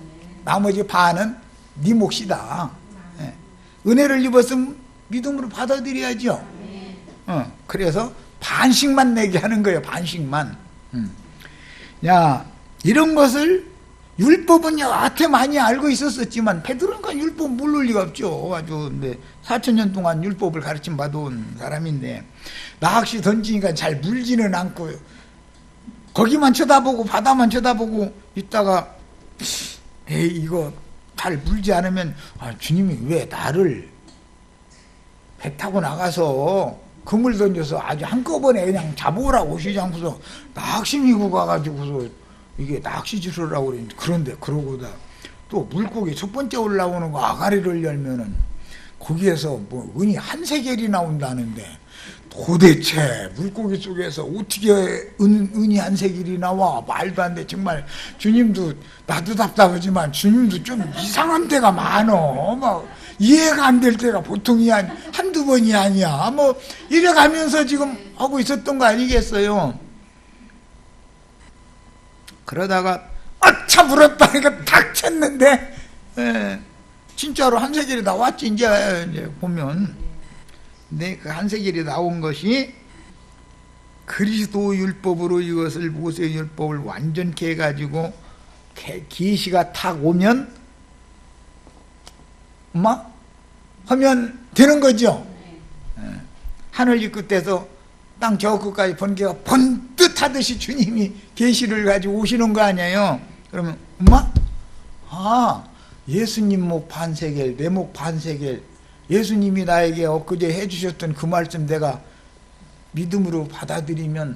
나머지 반은 네 몫이다. 은혜를 입었으면 믿음으로 받아들여야죠. 그래서 반씩만 내게 하는 거예요. 반씩만. 야, 이런 것을 율법은 여하태 많이 알고 있었지만 베드로는 율법 모를 리가 없죠. 아주 4,000년 동안 율법을 가르침 받아온 사람인데 낚시 던지니까 잘 물지는 않고 거기만 쳐다보고 바다만 쳐다보고 있다가 이거 잘 물지 않으면 주님이 왜 나를 배 타고 나가서 그물 던져서 아주 한꺼번에 그냥 잡으라고 시장부서 낚시 미고 가가지고서 이게 낚시질을 하고 그런데 그러고다 또 물고기 첫 번째 올라오는 거 아가리를 열면은 거기에서 뭐 은이 한 세겔이 나온다는데 도대체 물고기 속에서 어떻게 은이 한 세겔이 나와? 말도 안 돼. 정말 주님도 나도 답답하지만 주님도 좀 이상한 때가 많어. 막 이해가 안 될 때가 보통이 한두 번이 아니야. 뭐 이래가면서 지금 하고 있었던 거 아니겠어요? 그러다가 아차 물었다 이거 탁 쳤는데 진짜로 한 세겔이 나왔지. 이제 보면 근데 그 한 세겔이 나온 것이 그리스도 율법으로 이것을 모세 율법을 완전케 해가지고 계시가 탁 오면 하면 되는 거죠. 하늘 이 끝에서 땅 저 끝까지 번개가 번듯 하듯이 주님이 계시를 가지고 오시는 거 아니에요. 그러면 예수님 목 반세겔 내 목 반세겔 예수님이 나에게 엊그제 해주셨던 그 말씀 내가 믿음으로 받아들이면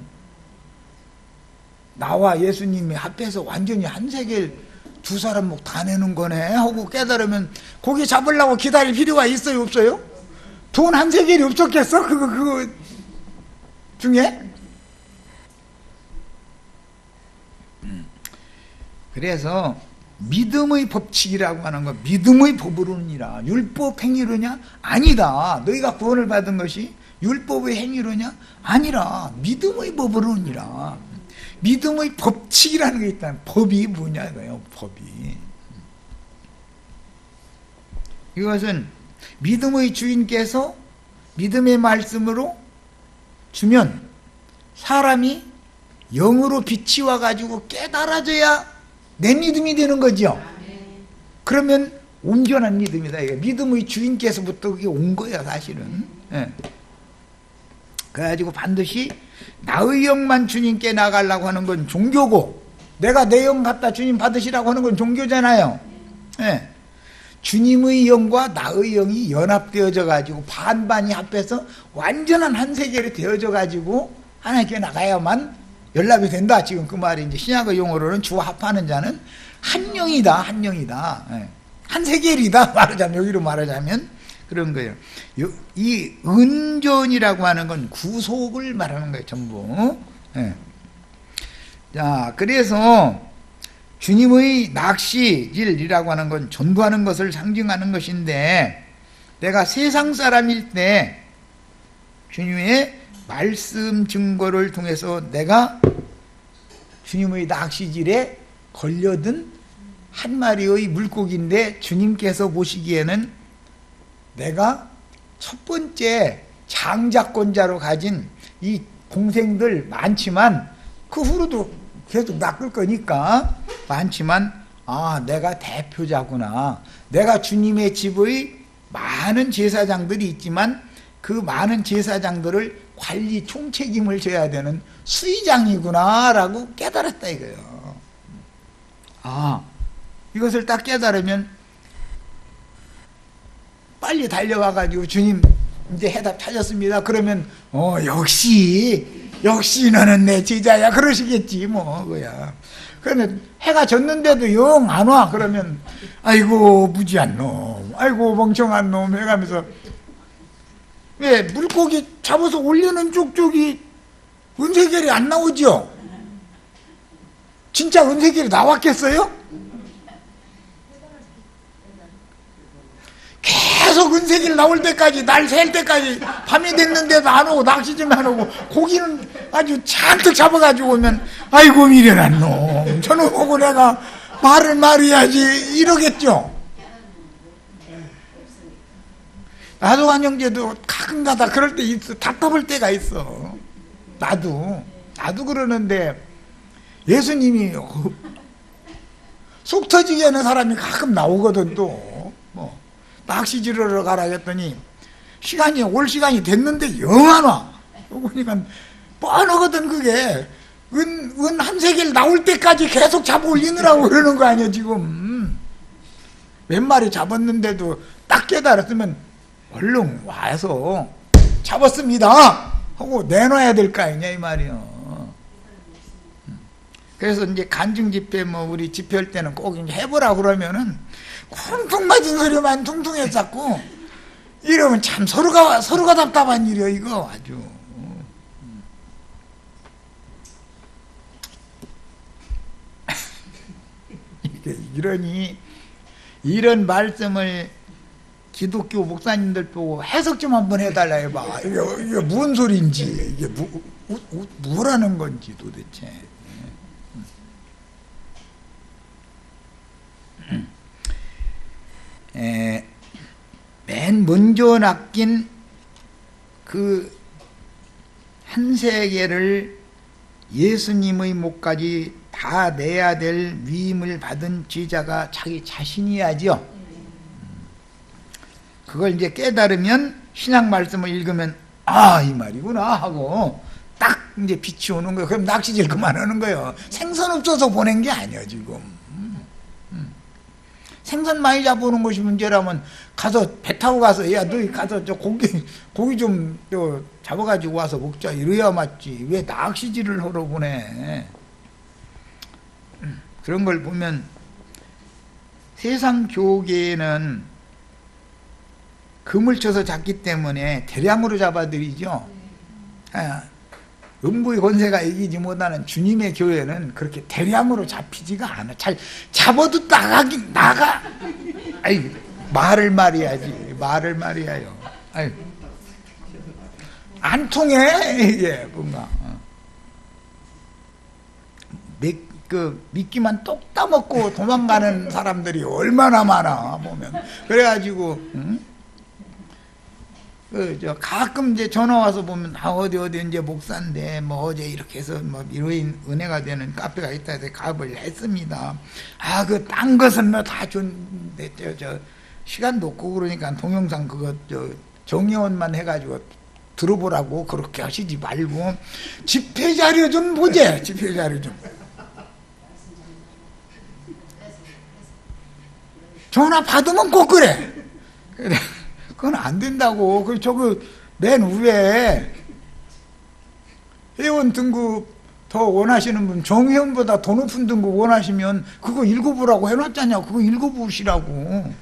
나와 예수님이 합해서 완전히 한 세겔 두 사람 목 다 내는 거네 하고 깨달으면 고기 잡으려고 기다릴 필요가 있어요 없어요? 돈 한 세겔이 없었겠어? 그거 중에? 그래서 믿음의 법칙이라고 하는 거 믿음의 법으로니라 율법 행위로냐? 아니다. 너희가 구원을 받은 것이 율법의 행위로냐? 아니라 믿음의 법으로니라. 믿음의 법칙이라는 게 있다. 법이 뭐냐 이거예요. 법이 이것은 믿음의 주인께서 믿음의 말씀으로 주면 사람이 영으로 빛이 와가지고 깨달아져야 내 믿음이 되는 거죠. 그러면 온전한 믿음이다. 이게 믿음의 주인께서부터 그게 온 거야 사실은. 그래가지고 반드시 나의 영만 주님께 나가려고 하는 건 종교고 내가 내 영 갖다 주님 받으시라고 하는 건 종교잖아요. 주님의 영과 나의 영이 연합되어져 가지고 반반이 합해서 완전한 한 세계로 되어져 가지고 하나님께 나가야만 연락이 된다. 지금 그 말이 이제 신약의 용어로는 주와 합하는 자는 한 영이다. 한 영이다. 한 세계이다. 말하자면 여기로 말하자면 그런 거예요. 이 은전이라고 하는 건 구속을 말하는 거예요. 전부. 자, 그래서 주님의 낚시질이라고 하는 건 전도하는 것을 상징하는 것인데 내가 세상 사람일 때 주님의 말씀 증거를 통해서 내가 주님의 낚시질에 걸려든 한 마리의 물고기인데 주님께서 보시기에는 내가 첫 번째 장자권자로 가진 이 동생들 많지만 그 후로도 계속 낚을 거니까 많지만 내가 대표자구나. 내가 주님의 집의 많은 제사장들이 있지만 그 많은 제사장들을 관리 총책임을 져야 되는 수의장이구나 라고 깨달았다 이거예요. 이것을 딱 깨달으면 빨리 달려와가지고 주님 이제 해답 찾았습니다. 그러면 역시 너는 내 제자야 그러시겠지 뭐 그야. 그런데 해가 졌는데도 영 안 와. 그러면 아이고 무지한 놈, 아이고 멍청한 놈 해가면서 왜 물고기 잡아서 올리는 쪽쪽이 은세겔이 안 나오죠? 진짜 은세겔이 나왔겠어요? 계속 은세겔 나올 때까지 날 셀 때까지 밤이 됐는데도 안 오고 낚시 좀 안 오고 고기는 아주 잔뜩 잡아가지고 오면 아이고 미련한 놈 저놈 보고 내가 말을 말해야지 이러겠죠. 나도 한 형제도 가끔가다 그럴 때 있어. 답답할 때가 있어. 나도 그러는데 예수님이 속 터지게 하는 사람이 가끔 나오거든. 또 뭐 낚시 지르러 가라 했더니 올 시간이 됐는데 영 안 와. 그러니까 뻔하거든. 그게 은 한 세겔 나올 때까지 계속 잡아 올리느라고 그러는 거 아니야 지금. 몇 마리 잡았는데도 딱 깨달았으면 얼른 와서 잡았습니다 하고 내놔야 될 거 아니냐 이 말이요. 그래서 이제 간증 집회 뭐 우리 집회할 때는 꼭 이제 해보라 그러면은 쿵쿵 맞은 소리만 퉁퉁했었고 이러면 참 서로가 답답한 일이요 이거 아주. 이러니 이런 말씀을 기독교 목사님들 보고 해석 좀 한번 해달라 해봐. 이게 무슨 소리인지 이게 뭐라는 건지 도대체. 맨 먼저 낚인 그 한 세계를 예수님의 목까지 다 내야 될 위임을 받은 지자가 자기 자신이야죠. 그걸 이제 깨달으면 신약 말씀을 읽으면 아, 이 말이구나 하고 딱 이제 빛이 오는 거예요. 그럼 낚시질 그만하는 거예요. 생선 없어서 보낸 게 아니야 지금. 생선 많이 잡아오는 것이 문제라면 가서 배 타고 가서 야 너 가서 저 고기 좀 잡아가지고 와서 먹자 이래야 맞지. 왜 낚시질을 하러 보내. 그런 걸 보면 세상 교계에는 금을 쳐서 잡기 때문에 대량으로 잡아들이죠. 음부의 권세가 이기지 못하는 주님의 교회는 그렇게 대량으로 잡히지가 않아. 잘 잡아도 나가. 아이 말을 말해야지. 말을 말해야요. 아이 안 통해 이게 뭔가. 미끼만 똑 따먹고 도망가는 사람들이 얼마나 많아 보면. 그래가지고 가끔 이제 전화 와서 보면 어디 이제 목사인데 뭐 어제 이렇게 해서 뭐 이런 은혜가 되는 카페가 있다 해서 가입을 했습니다. 그 딴 것은 뭐 다 좋은데 저 시간도 없고 그러니까 동영상 그거 정의원만 해가지고 들어보라고 그렇게 하시지 말고 집회 자료 좀 보재. 집회 자료 좀. 전화 받으면 꼭 그래. 그건 안 된다고. 저거 맨 위에 회원 등급 더 원하시는 분, 정회원보다 더 높은 등급 원하시면 그거 읽어보라고 해놨잖냐. 그거 읽어보시라고.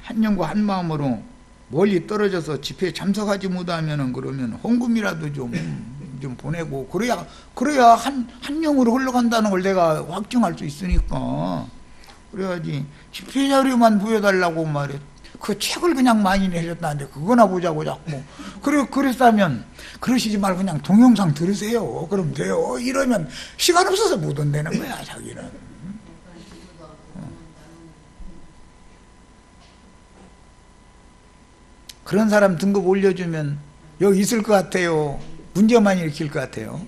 한 영과 한 마음으로 멀리 떨어져서 집회에 참석하지 못하면은 그러면 헌금이라도 좀 보내고 그래야 한 영으로 흘러간다는 걸 내가 확증할 수 있으니까. 그래야지 집회 자료만 보여달라고 말해. 그 책을 그냥 많이 내셨다는데 그거나 보자고 자꾸. 그랬다면 그러시지 말고 그냥 동영상 들으세요. 그럼 돼요. 이러면 시간 없어서 못 온다는 거야 자기는. 그런 사람 등급 올려주면 여기 있을 것 같아요. 문제만 일으킬 것 같아요.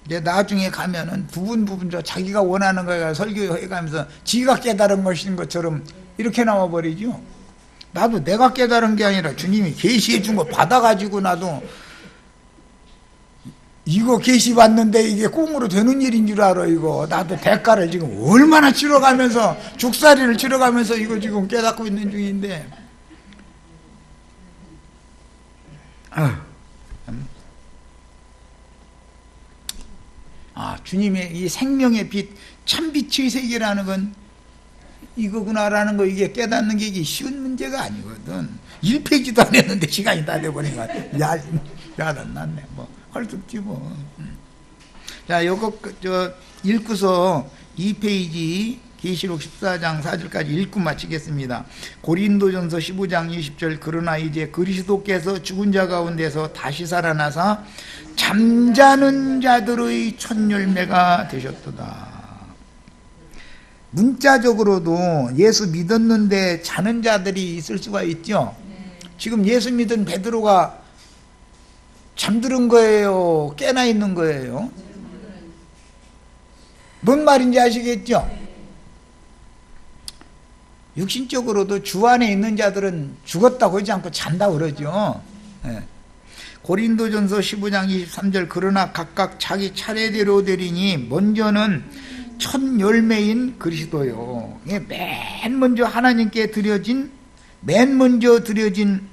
이제 나중에 가면은 부분 자기가 원하는 거에 설교해가면서 지가 깨달은 것인 것처럼 이렇게 나와버리죠. 나도 내가 깨달은 게 아니라 주님이 계시해 준 거 받아가지고 나도 이거 계시 받는데 이게 꽁으로 되는 일인 줄 알아. 이거 나도 대가를 지금 얼마나 치러가면서 죽살이를 치러가면서 이거 지금 깨닫고 있는 중인데. 주님의 이 생명의 빛, 참빛의 세계라는 건 이거구나라는 거 이게 깨닫는 게 이게 쉬운 문제가 아니거든. 1페이지도 안 했는데 시간이 다 돼버리니까 야단 났네. 뭐 할 수 없지 뭐. 자, 요거 읽고서 2페이지 계시록 14장 4절까지 읽고 마치겠습니다. 고린도전서 15장 20절 그러나 이제 그리스도께서 죽은 자 가운데서 다시 살아나사 잠자는 자들의 첫 열매가 되셨도다. 문자적으로도 예수 믿었는데 자는 자들이 있을 수가 있죠. 지금 예수 믿은 베드로가 잠들은 거예요? 깨나 있는 거예요? 뭔 말인지 아시겠죠? 육신적으로도 주 안에 있는 자들은 죽었다고 하지 않고 잔다고 그러죠. 고린도전서 15장 23절 그러나 각각 자기 차례대로 되리니 먼저는 첫 열매인 그리스도요. 맨 먼저 하나님께 드려진, 맨 먼저 드려진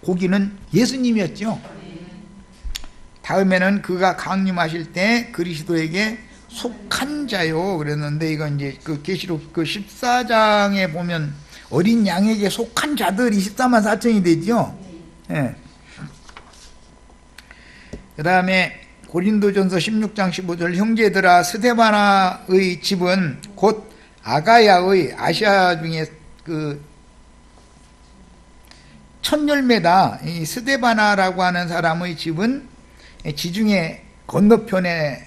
고기는 예수님이었죠. 다음에는 그가 강림하실 때 그리스도에게 속한 자요 그랬는데, 이건 이제 그 계시록 그 14장에 보면 어린 양에게 속한 자들이 14만 4천이 되죠. 예. 그 다음에 고린도전서 16장 15절, 형제들아 스데바나의 집은 곧 아가야의, 아시아 중에 그 첫 열매다. 이 스데바나라고 하는 사람의 집은 지중해 건너편에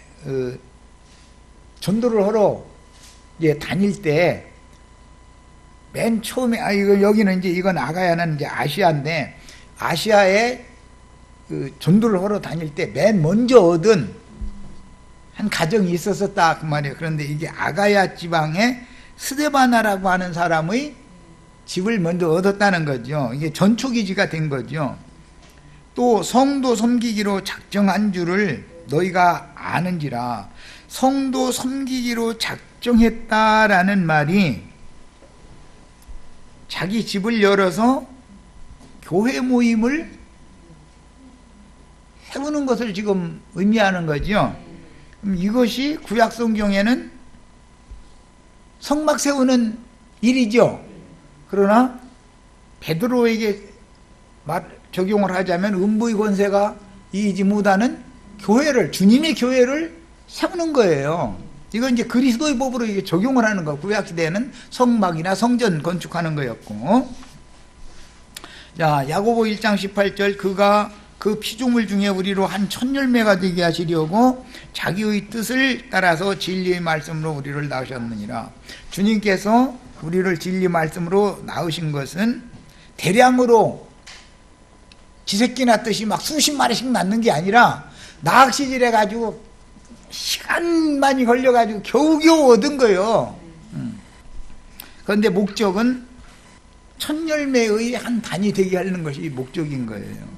전도를 하러 이제 다닐 때 맨 처음에, 이거 여기는 이제, 이건 아가야는 이제 아시아인데, 아시아에 그 전도를 하러 다닐 때 맨 먼저 얻은 한 가정이 있었다 그 말이에요. 그런데 이게 아가야 지방에 스데바나라고 하는 사람의 집을 먼저 얻었다는 거죠. 이게 전초기지가 된 거죠. 또 성도 섬기기로 작정한 줄을 너희가 아는지라. 성도 섬기기로 작정했다라는 말이 자기 집을 열어서 교회 모임을 세우는 것을 지금 의미하는 거죠. 이것이 구약 성경에는 성막 세우는 일이죠. 그러나 베드로에게 적용을 하자면 음부의 권세가 이기지 못하는 교회를, 주님의 교회를 세우는 거예요. 이건 이제 그리스도의 법으로 이게 적용을 하는 거. 구약 시대에는 성막이나 성전 건축하는 거였고. 자, 야고보 1장 18절, 그가 그 피조물 중에 우리로 한 첫 열매가 되게 하시려고 자기의 뜻을 따라서 진리의 말씀으로 우리를 낳으셨느니라. 주님께서 우리를 진리 말씀으로 낳으신 것은 대량으로 지새끼 낳듯이 막 수십 마리씩 낳는 게 아니라 낚시질 해가지고 시간 많이 걸려가지고 겨우겨우 얻은 거예요. 그런데 목적은 첫 열매의 한 단이 되게 하는 것이 목적인 거예요.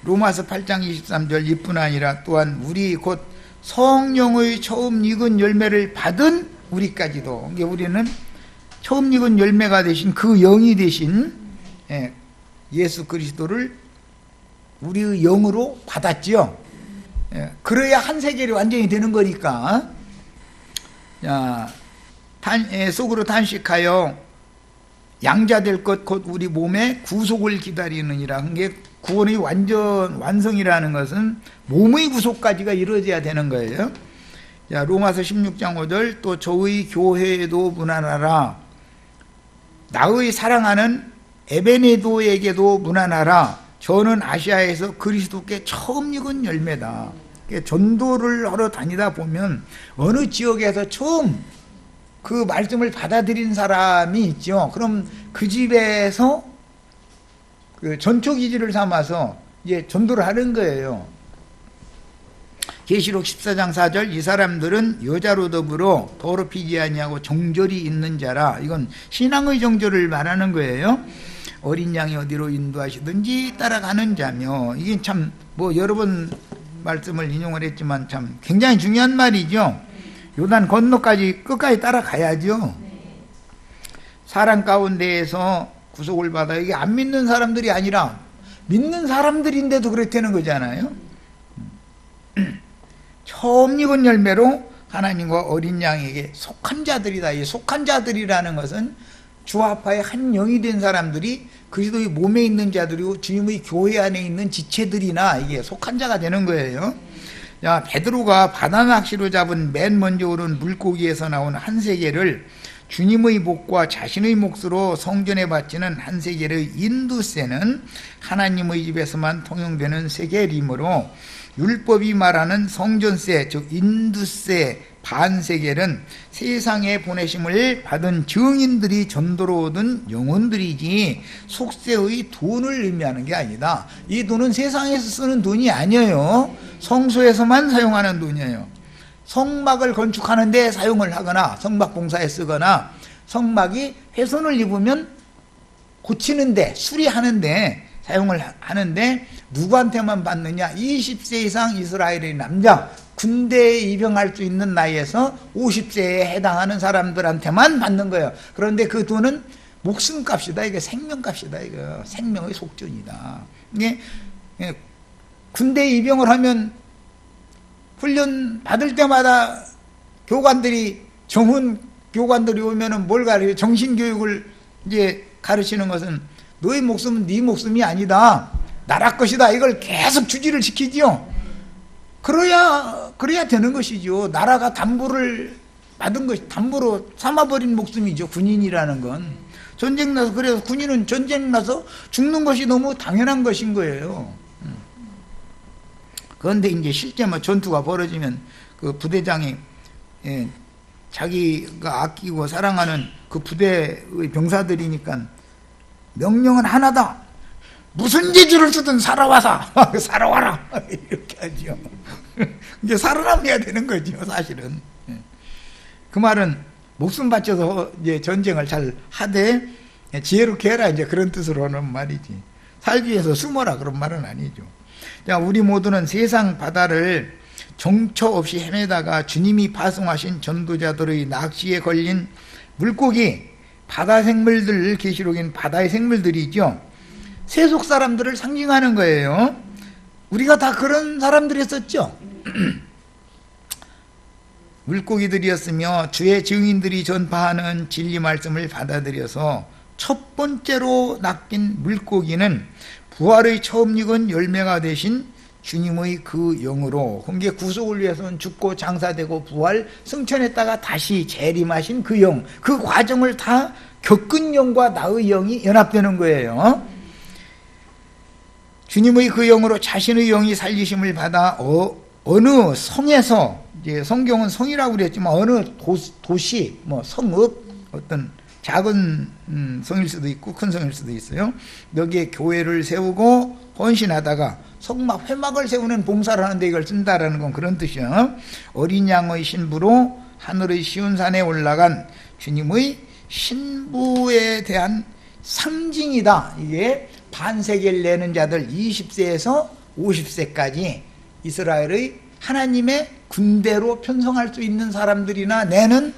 로마서 8장 23절, 이뿐 아니라 또한 우리 곧 성령의 처음 익은 열매를 받은 우리까지도, 이게 우리는 처음 익은 열매가 되신 그 영이 되신 예수 그리스도를 우리의 영으로 받았죠. 그래야 한 세계를 완전히 되는 거니까. 속으로 탄식하여 양자 될 것 곧 우리 몸의 구속을 기다리느니라. 그게 구원의 완성이라는 것은 몸의 구속까지가 이루어져야 되는 거예요. 자, 로마서 16장 5절, 또 저의 교회에도 문안하라. 나의 사랑하는 에베네도에게도 문안하라. 저는 아시아에서 그리스도께 처음 익은 열매다. 전도를 하러 다니다 보면 어느 지역에서 처음 그 말씀을 받아들인 사람이 있죠. 그럼 그 집에서 그 전초기지를 삼아서 이제 전도를 하는 거예요. 계시록 14장 4절, 이 사람들은 여자로 더불어 더럽히지 아니하고 정절이 있는 자라. 이건 신앙의 정절을 말하는 거예요. 어린 양이 어디로 인도하시든지 따라가는 자며. 이게 참 뭐 여러 번 말씀을 인용을 했지만 참 굉장히 중요한 말이죠. 요단 건너까지 끝까지 따라가야죠. 사랑 가운데에서 구속을 받아. 이게 안 믿는 사람들이 아니라 믿는 사람들인데도 그렇다는 거잖아요. 처음 익은 열매로 하나님과 어린 양에게 속한 자들이다. 이 속한 자들이라는 것은 주와파의 한 영이 된 사람들이 그리스도의 몸에 있는 자들이고 주님의 교회 안에 있는 지체들이나 이게 속한 자가 되는 거예요. 자, 베드로가 바다 낚시로 잡은 맨 먼저 오른 물고기에서 나온 한 세계를 주님의 목과 자신의 몫으로 성전에 바치는 한 세계의 인두세는 하나님의 집에서만 통용되는 세계이므로 율법이 말하는 성전세, 즉 인두세 반세계는 세상에 보내심을 받은 증인들이 전도로 얻은 영혼들이지 속세의 돈을 의미하는 게 아니다. 이 돈은 세상에서 쓰는 돈이 아니에요. 성소에서만 사용하는 돈이에요. 성막을 건축하는 데 사용을 하거나 성막 봉사에 쓰거나 성막이 훼손을 입으면 고치는데, 수리하는데 사용을 하는데 누구한테만 받느냐? 20세 이상 이스라엘의 남자, 군대에 입영할 수 있는 나이에서 50세에 해당하는 사람들한테만 받는 거예요. 그런데 그 돈은 목숨값이다. 이게 생명값이다. 이거 생명의 속전이다. 이게 군대에 입영을 하면 훈련 받을 때마다 교관들이 정훈 교관들이 오면은 뭘 가르쳐요? 정신교육을 이제 가르치는 것은 너의 목숨은 네 목숨이 아니다. 나라 것이다. 이걸 계속 주지를 시키지요. 그래야 되는 것이죠. 나라가 담보를 받은 것, 담보로 삼아버린 목숨이죠. 군인이라는 건. 전쟁 나서, 그래서 군인은 전쟁 나서 죽는 것이 너무 당연한 것인 거예요. 그런데 이제 실제 뭐 전투가 벌어지면 그 부대장이 자기가 아끼고 사랑하는 그 부대의 병사들이니까 명령은 하나다. 무슨 재주를 쓰든 살아와라 이렇게 하죠. 이제 살아남아야 되는 거죠, 사실은. 그 말은 목숨 바쳐서 이제 전쟁을 잘 하되 지혜롭게 해라, 이제 그런 뜻으로는 말이지. 살기 위해서 숨어라, 그런 말은 아니죠. 자, 우리 모두는 세상 바다를 정처 없이 헤매다가 주님이 파송하신 전도자들의 낚시에 걸린 물고기, 바다 생물들, 계시록엔 바다의 생물들이죠. 세속 사람들을 상징하는 거예요. 우리가 다 그런 사람들이었었죠. 물고기들이었으며 주의 증인들이 전파하는 진리 말씀을 받아들여서 첫 번째로 낚인 물고기는 부활의 처음 익은 열매가 되신 주님의 그 영으로, 그게 구속을 위해서는 죽고 장사되고 부활 승천했다가 다시 재림하신 그 영, 그 과정을 다 겪은 영과 나의 영이 연합되는 거예요. 주님의 그 영으로 자신의 영이 살리심을 받아 어느 성에서, 이제 성경은 성이라고 그랬지만 어느 도시, 뭐 성읍, 어떤 작은 성일 수도 있고 큰 성일 수도 있어요. 여기에 교회를 세우고 헌신하다가 성막, 회막을 세우는 봉사를 하는데 이걸 쓴다라는 건 그런 뜻이야. 어린 양의 신부로 하늘의 시온산에 올라간 주님의 신부에 대한 상징이다. 이게 반세계를 내는 자들 20세에서 50세까지 이스라엘의 하나님의 군대로 편성할 수 있는 사람들이나 내는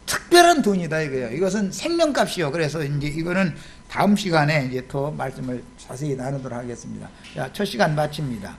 특별한 돈이다 이거예요. 이것은 생명값이요. 그래서 이제 이거는 다음 시간에 이제 더 말씀을 자세히 나누도록 하겠습니다. 자, 첫 시간 마칩니다.